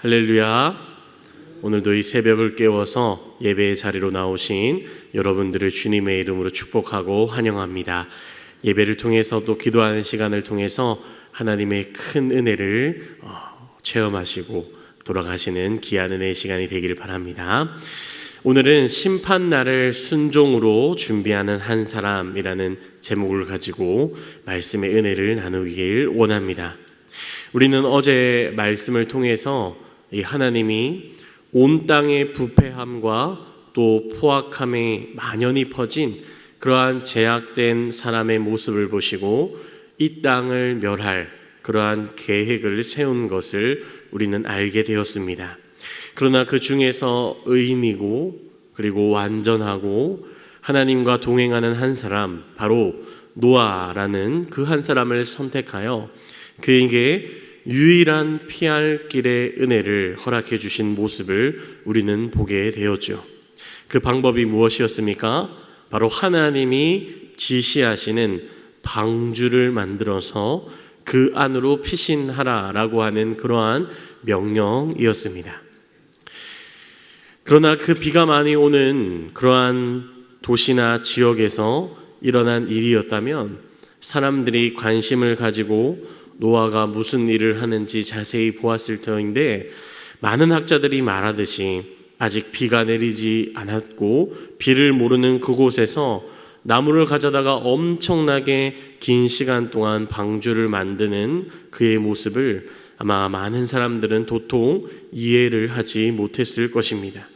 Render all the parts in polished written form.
할렐루야. 오늘도 이 새벽을 깨워서 예배의 자리로 나오신 여러분들을 주님의 이름으로 축복하고 환영합니다. 예배를 통해서 또 기도하는 시간을 통해서 하나님의 큰 은혜를 체험하시고 돌아가시는 귀한 은혜의 시간이 되기를 바랍니다. 오늘은 심판날을 순종으로 준비하는 한 사람이라는 제목을 가지고 말씀의 은혜를 나누길 원합니다. 우리는 어제 말씀을 통해서 이 하나님이 온 땅의 부패함과 또 포악함이 만연히 퍼진 그러한 제약된 사람의 모습을 보시고 이 땅을 멸할 그러한 계획을 세운 것을 우리는 알게 되었습니다. 그러나 그 중에서 의인이고 그리고 완전하고 하나님과 동행하는 한 사람, 바로 노아라는 그 한 사람을 선택하여 그에게 유일한 피할 길의 은혜를 허락해 주신 모습을 우리는 보게 되었죠. 그 방법이 무엇이었습니까? 바로 하나님이 지시하시는 방주를 만들어서 그 안으로 피신하라라고 하는 그러한 명령이었습니다. 그러나 그 비가 많이 오는 그러한 도시나 지역에서 일어난 일이었다면 사람들이 관심을 가지고 노아가 무슨 일을 하는지 자세히 보았을 터인데, 많은 학자들이 말하듯이 아직 비가 내리지 않았고 비를 모르는 그곳에서 나무를 가져다가 엄청나게 긴 시간 동안 방주를 만드는 그의 모습을 아마 많은 사람들은 도통 이해를 하지 못했을 것입니다.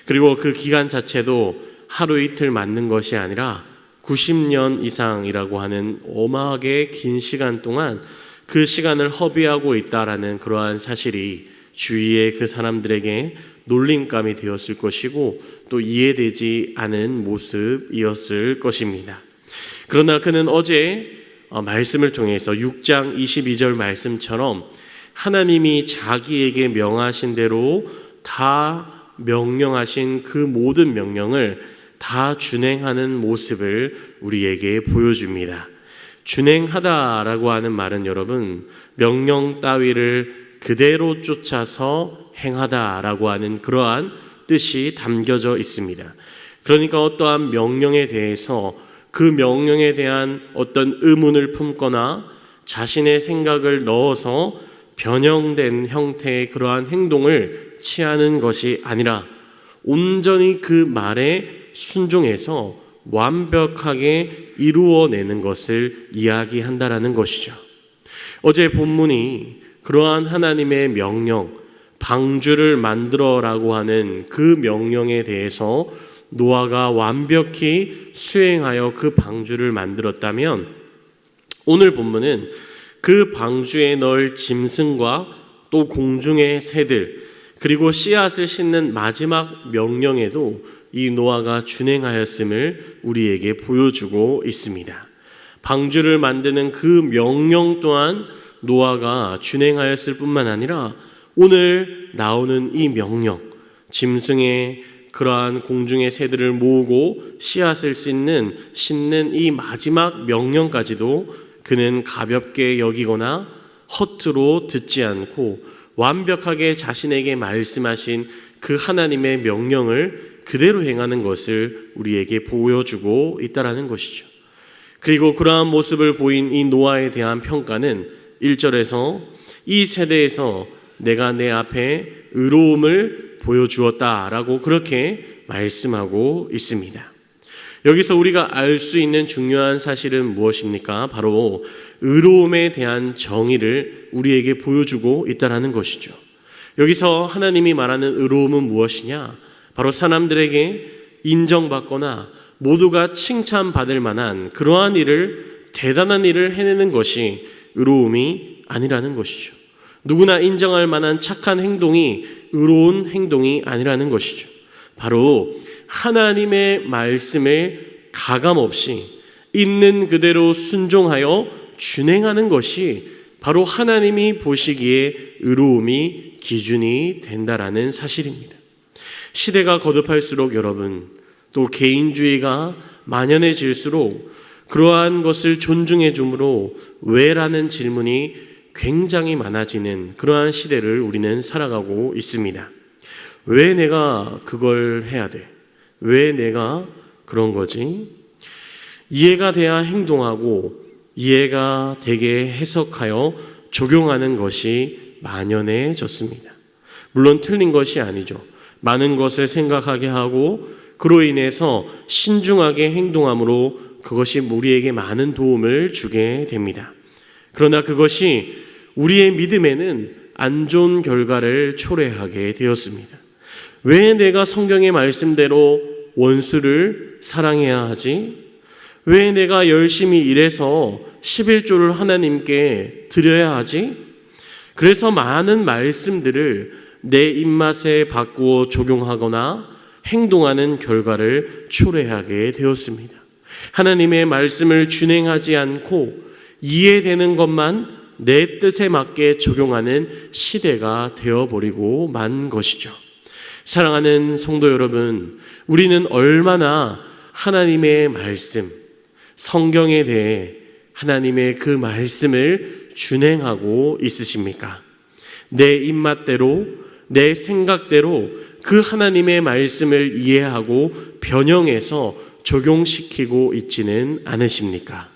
그리고 그 기간 자체도 하루 이틀 만든 것이 아니라 90년 이상이라고 하는 어마하게 긴 시간 동안 그 시간을 허비하고 있다라는 그러한 사실이 주위의 그 사람들에게 놀림감이 되었을 것이고 또 이해되지 않은 모습이었을 것입니다. 그러나 그는 어제 말씀을 통해서 6장 22절 말씀처럼 하나님이 자기에게 명하신 대로 다 명령하신 그 모든 명령을 다 준행하는 모습을 우리에게 보여줍니다. 준행하다라고 하는 말은 여러분, 명령 따위를 그대로 쫓아서 행하다라고 하는 그러한 뜻이 담겨져 있습니다. 그러니까 어떠한 명령에 대해서 그 명령에 대한 어떤 의문을 품거나 자신의 생각을 넣어서 변형된 형태의 그러한 행동을 취하는 것이 아니라 온전히 그 말에 순종해서 완벽하게 이루어내는 것을 이야기한다라는 것이죠. 어제 본문이 그러한 하나님의 명령, 방주를 만들어라고 하는 그 명령에 대해서 노아가 완벽히 수행하여 그 방주를 만들었다면, 오늘 본문은 그 방주에 넣을 짐승과 또 공중의 새들, 그리고 씨앗을 싣는 마지막 명령에도 이 노아가 준행하였음을 우리에게 보여주고 있습니다. 방주를 만드는 그 명령 또한 노아가 준행하였을 뿐만 아니라 오늘 나오는 이 명령, 짐승의 그러한 공중의 새들을 모으고 씨앗을 싣는 이 마지막 명령까지도 그는 가볍게 여기거나 허투루 듣지 않고 완벽하게 자신에게 말씀하신 그 하나님의 명령을 그대로 행하는 것을 우리에게 보여주고 있다는 것이죠. 그리고 그러한 모습을 보인 이 노아에 대한 평가는 1절에서 이 세대에서 내가 내 앞에 의로움을 보여주었다라고 그렇게 말씀하고 있습니다. 여기서 우리가 알 수 있는 중요한 사실은 무엇입니까? 바로 의로움에 대한 정의를 우리에게 보여주고 있다는 것이죠. 여기서 하나님이 말하는 의로움은 무엇이냐? 바로 사람들에게 인정받거나 모두가 칭찬받을 만한 그러한 일을, 대단한 일을 해내는 것이 의로움이 아니라는 것이죠. 누구나 인정할 만한 착한 행동이 의로운 행동이 아니라는 것이죠. 바로 하나님의 말씀을 가감없이 있는 그대로 순종하여 준행하는 것이 바로 하나님이 보시기에 의로움이 기준이 된다라는 사실입니다. 시대가 거듭할수록 여러분, 또 개인주의가 만연해질수록 그러한 것을 존중해 주므로 왜라는 질문이 굉장히 많아지는 그러한 시대를 우리는 살아가고 있습니다. 왜 내가 그걸 해야 돼? 왜 내가 그런 거지? 이해가 돼야 행동하고 이해가 되게 해석하여 적용하는 것이 만연해졌습니다. 물론 틀린 것이 아니죠. 많은 것을 생각하게 하고 그로 인해서 신중하게 행동함으로 그것이 우리에게 많은 도움을 주게 됩니다. 그러나 그것이 우리의 믿음에는 안 좋은 결과를 초래하게 되었습니다. 왜 내가 성경의 말씀대로 원수를 사랑해야 하지? 왜 내가 열심히 일해서 11조를 하나님께 드려야 하지? 그래서 많은 말씀들을 내 입맛에 바꾸어 적용하거나 행동하는 결과를 초래하게 되었습니다. 하나님의 말씀을 준행하지 않고 이해되는 것만 내 뜻에 맞게 적용하는 시대가 되어버리고 만 것이죠. 사랑하는 성도 여러분, 우리는 얼마나 하나님의 말씀, 성경에 대해 하나님의 그 말씀을 준행하고 있으십니까? 내 입맛대로, 내 생각대로 그 하나님의 말씀을 이해하고 변형해서 적용시키고 있지는 않으십니까?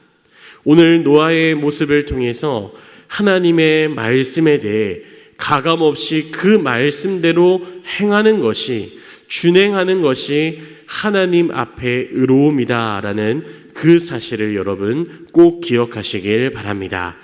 오늘 노아의 모습을 통해서 하나님의 말씀에 대해 가감없이 그 말씀대로 행하는 것이, 준행하는 것이 하나님 앞에 의로움이다라는 그 사실을 여러분 꼭 기억하시길 바랍니다.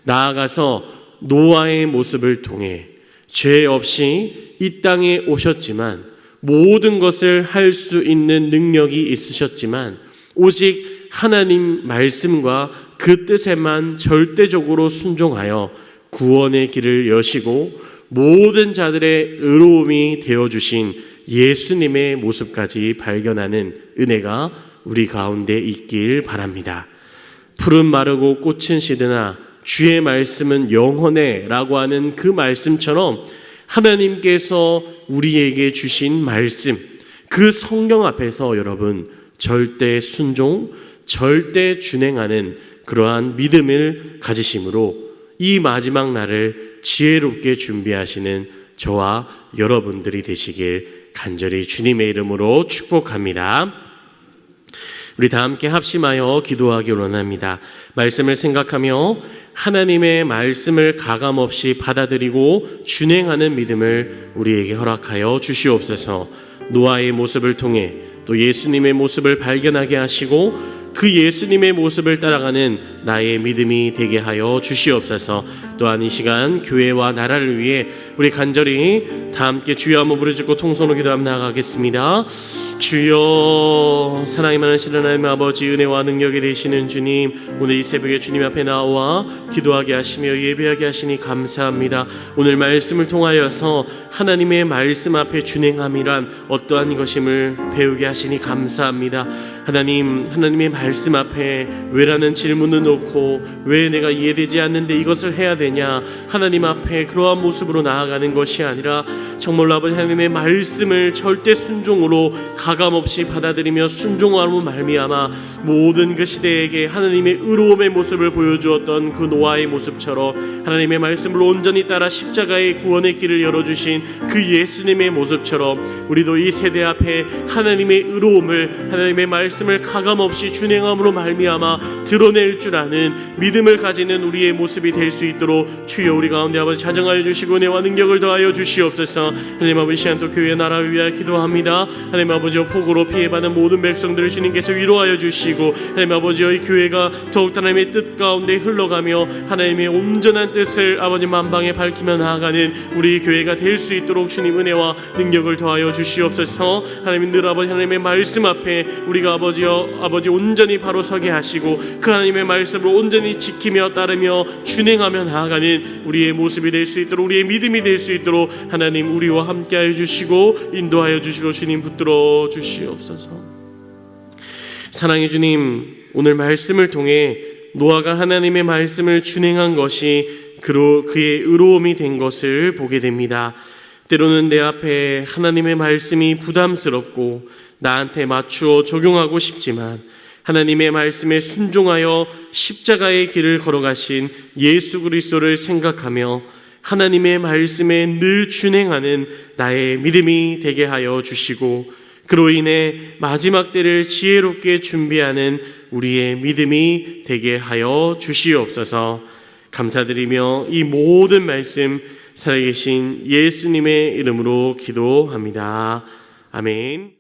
나아가서 노아의 모습을 통해 죄 없이 이 땅에 오셨지만 모든 것을 할 수 있는 능력이 있으셨지만 오직 하나님 말씀과 그 뜻에만 절대적으로 순종하여 구원의 길을 여시고 모든 자들의 의로움이 되어주신 예수님의 모습까지 발견하는 은혜가 우리 가운데 있길 바랍니다. 풀은 마르고 꽃은 시드나 주의 말씀은 영원해 라고 하는 그 말씀처럼 하나님께서 우리에게 주신 말씀, 그 성경 앞에서 여러분 절대 순종, 절대 준행하는 그러한 믿음을 가지심으로 이 마지막 날을 지혜롭게 준비하시는 저와 여러분들이 되시길 간절히 주님의 이름으로 축복합니다. 우리 다 함께 합심하여 기도하기 원합니다. 말씀을 생각하며 하나님의 말씀을 가감없이 받아들이고 준행하는 믿음을 우리에게 허락하여 주시옵소서. 노아의 모습을 통해 또 예수님의 모습을 발견하게 하시고 그 예수님의 모습을 따라가는 나의 믿음이 되게 하여 주시옵소서. 또한 이 시간 교회와 나라를 위해 우리 간절히 다 함께 주여 한번 부르짖고 통성으로 기도하며 나아가겠습니다. 주여, 사랑이 많으신 하나님 아버지, 은혜와 능력이 되시는 주님, 오늘 이 새벽에 주님 앞에 나와 기도하게 하시며 예배하게 하시니 감사합니다. 오늘 말씀을 통하여서 하나님의 말씀 앞에 준행함이란 어떠한 것임을 배우게 하시니 감사합니다. 하나님의 말씀 앞에 왜라는 질문을 놓고 왜 내가 이해되지 않는데 이것을 해야 되냐, 하나님 앞에 그러한 모습으로 나아가는 것이 아니라 정말로 아버지 하나님의 말씀을 절대 순종으로 가감없이 받아들이며 순종함으로 말미암아 모든 그 시대에게 하나님의 의로움의 모습을 보여주었던 그 노아의 모습처럼 하나님의 말씀을 온전히 따라 십자가의 구원의 길을 열어주신 그 예수님의 모습처럼 우리도 이 세대 앞에 하나님의 의로움을, 하나님의 말씀을 가감없이 준행함으로 말미암아 드러낼 줄 아는 믿음을 가지는 우리의 모습이 될 수 있도록 주여 우리 가운데 아버지 자정하여 주시고 은혜와 능력을 더하여 주시옵소서. 하나님 아버지 시간 또 교회 나라를 위하여 기도합니다. 하나님 아버지여, 폭우로 피해받은 모든 백성들을 주님께서 위로하여 주시고 하나님 아버지여, 이 교회가 더욱 하나님의 뜻 가운데 흘러가며 하나님의 온전한 뜻을 아버지 만방에 밝히며 나아가는 우리 교회가 될 수 있도록 주님 은혜와 능력을 더하여 주시옵소서. 하나님 늘 아버지 하나님의 말씀 앞에 우리가 아버지여 아버지 온전히 바로 서게 하시고 그 하나님의 말씀을 온전히 지키며 따르며 준행하며 나아가는 우리의 모습이 될 수 있도록, 우리의 믿음이 될 수 있도록 하나님 우리와 함께하여 주시고 인도하여 주시고 주님 붙들어 주시옵소서. 사랑의 주님, 오늘 말씀을 통해 노아가 하나님의 말씀을 준행한 것이 그의 의로움이 된 것을 보게 됩니다. 때로는 내 앞에 하나님의 말씀이 부담스럽고 나한테 맞추어 적용하고 싶지만 하나님의 말씀에 순종하여 십자가의 길을 걸어가신 예수 그리스도를 생각하며 하나님의 말씀에 늘 준행하는 나의 믿음이 되게 하여 주시고, 그로 인해 마지막 때를 지혜롭게 준비하는 우리의 믿음이 되게 하여 주시옵소서. 감사드리며 이 모든 말씀 살아계신 예수님의 이름으로 기도합니다. 아멘.